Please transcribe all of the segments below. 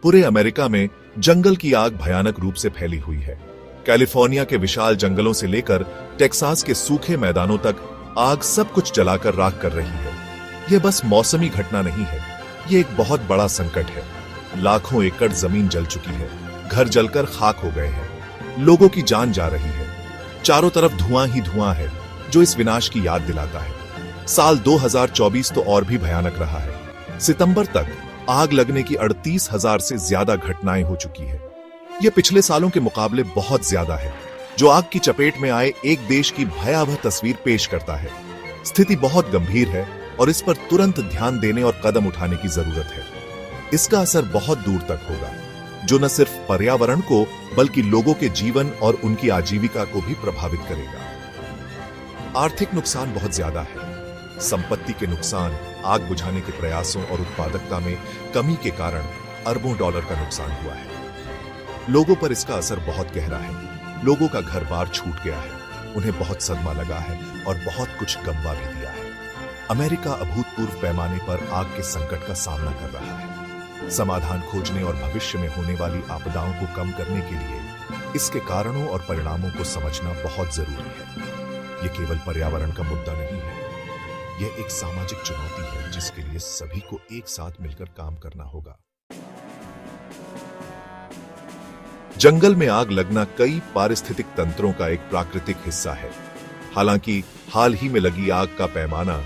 पूरे अमेरिका में जंगल की आग भयानक रूप से फैली हुई है। कैलिफोर्निया के विशाल जंगलों से लेकर टेक्सास के सूखे मैदानों तक आग सब कुछ जलाकर राख कर रही है। यह बस मौसमी घटना नहीं है, ये एक बहुत बड़ा संकट है। लाखों एकड़ जमीन जल चुकी है, घर जलकर खाक हो गए हैं, लोगों की जान जा रही है। चारों तरफ धुआं ही धुआं है जो इस विनाश की याद दिलाता है। साल 2024 तो और भी भयानक रहा है। सितंबर तक आग लगने की 38,000 से ज्यादा घटनाएं हो चुकी है। यह पिछले सालों के मुकाबले बहुत ज्यादा है, जो आग की चपेट में आए एक देश की भयावह तस्वीर पेश करता है। स्थिति बहुत गंभीर है और इस पर तुरंत ध्यान देने और कदम उठाने की जरूरत है। इसका असर बहुत दूर तक होगा, जो न सिर्फ पर्यावरण को बल्कि लोगों के जीवन और उनकी आजीविका को भी प्रभावित करेगा। आर्थिक नुकसान बहुत ज्यादा है। संपत्ति के नुकसान, आग बुझाने के प्रयासों और उत्पादकता में कमी के कारण अरबों डॉलर का नुकसान हुआ है। लोगों पर इसका असर बहुत गहरा है। लोगों का घर बार छूट गया है, उन्हें बहुत सदमा लगा है और बहुत कुछ गंवा भी दिया है। अमेरिका अभूतपूर्व पैमाने पर आग के संकट का सामना कर रहा है। समाधान खोजने और भविष्य में होने वाली आपदाओं को कम करने के लिए इसके कारणों और परिणामों को समझना बहुत जरूरी है। यह केवल पर्यावरण का मुद्दा नहीं है, यह एक सामाजिक चुनौती है जिसके लिए सभी को एक साथ मिलकर काम करना होगा। जंगल में आग लगना कई पारिस्थितिक तंत्रों का एक प्राकृतिक हिस्सा है। हालांकि हाल ही में लगी आग का पैमाना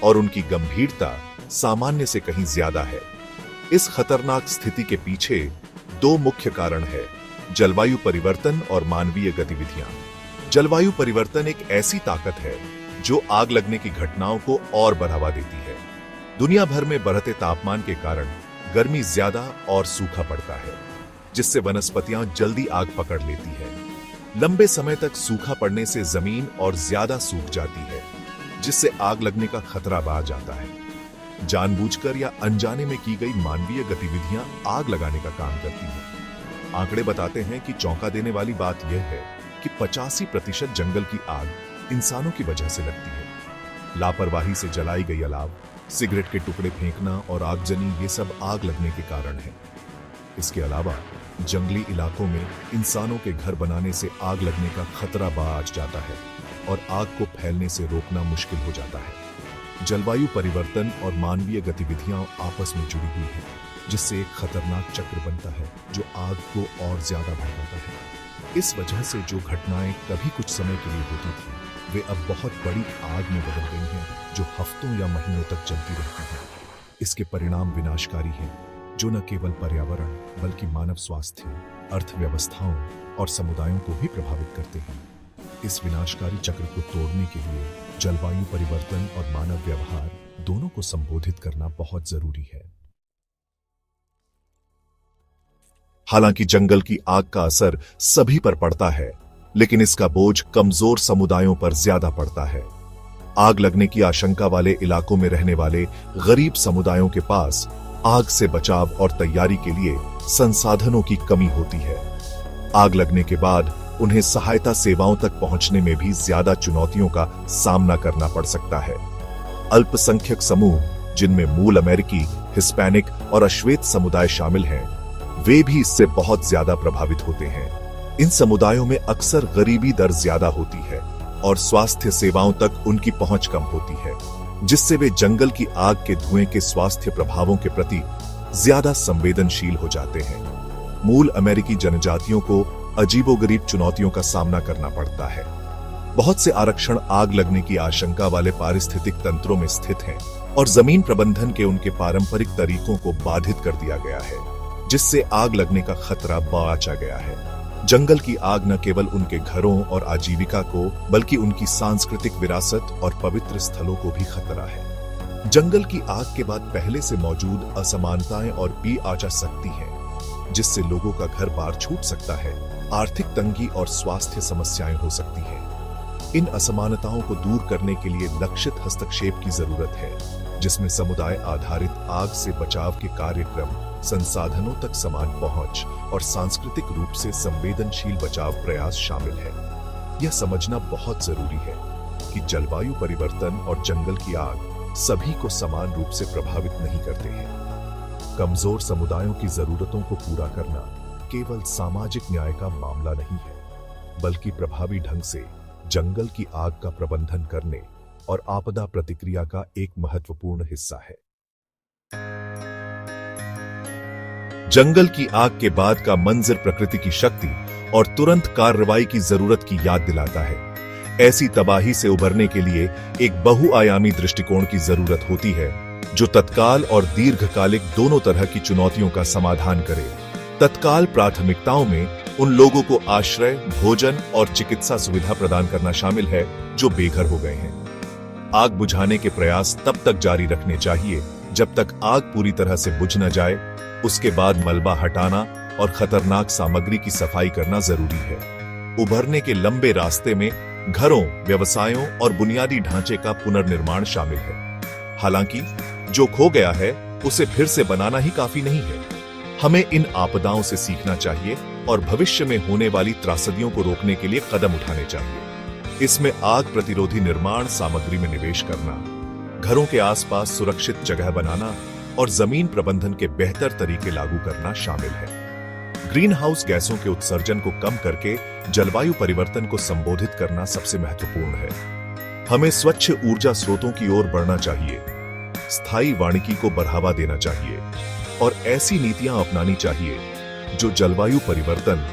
और उनकी गंभीरता सामान्य से कहीं ज्यादा है। इस खतरनाक स्थिति के पीछे दो मुख्य कारण है: जलवायु परिवर्तन और मानवीय गतिविधियां। जलवायु परिवर्तन एक ऐसी ताकत है जो आग लगने की घटनाओं को और बढ़ावा देती है। दुनिया भर में बढ़ते तापमान के कारण गर्मी ज्यादा और सूखा पड़ता है, जिससे वनस्पतियां जल्दी आग पकड़ लेती है। लंबे समय तक सूखा पड़ने से जमीन और ज्यादा सूख जाती है, जिससे आग लगने का खतरा बढ़ जाता है। जानबूझकर या अनजाने में की गई मानवीय गतिविधियां आग लगाने का काम करती हैं। आंकड़े बताते हैं कि चौंका देने वाली बात यह है कि 85% जंगल की आग इंसानों की वजह से लगती है। लापरवाही से जलाई गई अलाव, सिगरेट के टुकड़े फेंकना और आगजनी, ये सब आग लगने के कारण है। इसके अलावा जंगली इलाकों में इंसानों के घर बनाने से आग लगने का खतरा बढ़ जाता है और आग को फैलने से रोकना मुश्किल हो जाता है। जलवायु परिवर्तन और मानवीय गतिविधियां आपस में जुड़ी हुई हैं, जिससे एक खतरनाक चक्र बनता है जो आग को और ज्यादा भड़काता है। इस वजह से जो घटनाएं कभी कुछ समय के लिए होती थी, वे अब बहुत बड़ी आग में बदल गई हैं, जो हफ्तों या महीनों तक चलती रहती हैं। इसके परिणाम विनाशकारी हैं, जो न केवल पर्यावरण बल्कि मानव स्वास्थ्य, अर्थव्यवस्थाओं और समुदायों को भी प्रभावित करते हैं। इस विनाशकारी चक्र को तोड़ने के लिए जलवायु परिवर्तन और मानव व्यवहार दोनों को संबोधित करना बहुत जरूरी है। हालांकि जंगल की आग का असर सभी पर पड़ता है, लेकिन इसका बोझ कमजोर समुदायों पर ज्यादा पड़ता है। आग लगने की आशंका वाले इलाकों में रहने वाले गरीब समुदायों के पास आग से बचाव और तैयारी के लिए संसाधनों की कमी होती है। आग लगने के बाद उन्हें सहायता सेवाओं तक पहुंचने में भी ज्यादा चुनौतियों का सामना करना पड़ सकता है। अल्पसंख्यक समूह, जिनमें मूल अमेरिकी, हिस्पैनिक और अश्वेत समुदाय शामिल हैं, वे भी इससे बहुत ज्यादा प्रभावित होते हैं। इन समुदायों में अक्सर गरीबी दर ज्यादा होती है और स्वास्थ्य सेवाओं तक उनकी पहुंच कम होती है, जिससे वे जंगल की आग के धुएं के स्वास्थ्य प्रभावों के प्रति ज्यादा संवेदनशील हो जाते हैं। मूल अमेरिकी जनजातियों को अजीबोगरीब चुनौतियों का सामना करना पड़ता है। बहुत से आरक्षण आग लगने की आशंका वाले पारिस्थितिक तंत्रों में स्थित हैं और जमीन प्रबंधन के उनके पारंपरिक तरीकों को बाधित कर दिया गया है, जिससे आग लगने का खतरा बढ़ गया है। जंगल की आग न केवल उनके घरों और आजीविका को, बल्कि उनकी सांस्कृतिक विरासत और पवित्र स्थलों को भी खतरा है। जंगल की आग के बाद पहले से मौजूद असमानताएं और भी आ जा सकती हैं, जिससे लोगों का घर बार छूट सकता है, आर्थिक तंगी और स्वास्थ्य समस्याएं हो सकती हैं। इन असमानताओं को दूर करने के लिए लक्षित हस्तक्षेप की जरूरत है, जिसमें समुदाय आधारित आग से बचाव के कार्यक्रम, संसाधनों तक समान पहुंच और सांस्कृतिक रूप से संवेदनशील बचाव प्रयास शामिल है। यह समझना बहुत जरूरी है कि जलवायु परिवर्तन और जंगल की आग सभी को समान रूप से प्रभावित नहीं करते हैं। कमजोर समुदायों की जरूरतों को पूरा करना केवल सामाजिक न्याय का मामला नहीं है, बल्कि प्रभावी ढंग से जंगल की आग का प्रबंधन करने और आपदा प्रतिक्रिया का एक महत्वपूर्ण हिस्सा है। जंगल की आग के बाद का मंजर प्रकृति की शक्ति और तुरंत कार्रवाई की जरूरत की याद दिलाता है। ऐसी तबाही से उबरने के लिए एक बहुआयामी दृष्टिकोण की जरूरत होती है, जो तत्काल और दीर्घकालिक दोनों तरह की चुनौतियों का समाधान करे। तत्काल प्राथमिकताओं में उन लोगों को आश्रय, भोजन और चिकित्सा सुविधा प्रदान करना शामिल है जो बेघर हो गए हैं। आग बुझाने के प्रयास तब तक जारी रखने चाहिए जब तक आग पूरी तरह से बुझ न जाए। उसके बाद मलबा हटाना और खतरनाक सामग्री की सफाई करना जरूरी है। उभरने के लंबे रास्ते में घरों, व्यवसायों और बुनियादी ढांचे का पुनर्निर्माण शामिल है। हालांकि जो खो गया है उसे फिर से बनाना ही काफी नहीं है। हमें इन आपदाओं से सीखना चाहिए और भविष्य में होने वाली त्रासदियों को रोकने के लिए कदम उठाने चाहिए। इसमें आग प्रतिरोधी निर्माण सामग्री में निवेश करना, घरों के आसपास सुरक्षित जगह बनाना और जमीन प्रबंधन के बेहतर तरीके लागू करना शामिल है। ग्रीन हाउस गैसों के उत्सर्जन को कम करके जलवायु परिवर्तन को संबोधित करना सबसे महत्वपूर्ण है। हमें स्वच्छ ऊर्जा स्रोतों की ओर बढ़ना चाहिए, स्थायी वानिकी को बढ़ावा देना चाहिए और ऐसी नीतियां अपनानी चाहिए जो जलवायु परिवर्तन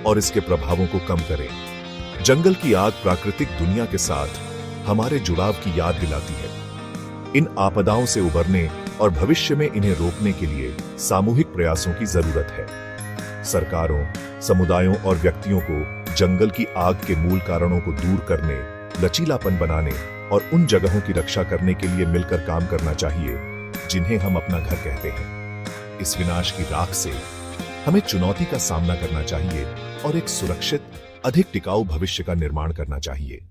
और इसके प्रभावों को कम करें। जंगल की आग प्राकृतिक दुनिया के साथ हमारे जुड़ाव की याद दिलाती है। इन आपदाओं से उबरने और भविष्य में इन्हें रोकने के लिए सामूहिक प्रयासों की जरूरत है। सरकारों, समुदायों और व्यक्तियों को जंगल की आग के मूल कारणों को दूर करने, लचीलापन बनाने और उन जगहों की रक्षा करने के लिए मिलकर काम करना चाहिए जिन्हें हम अपना घर कहते हैं। इस विनाश की राख से हमें चुनौती का सामना करना चाहिए और एक सुरक्षित, अधिक टिकाऊ भविष्य का निर्माण करना चाहिए।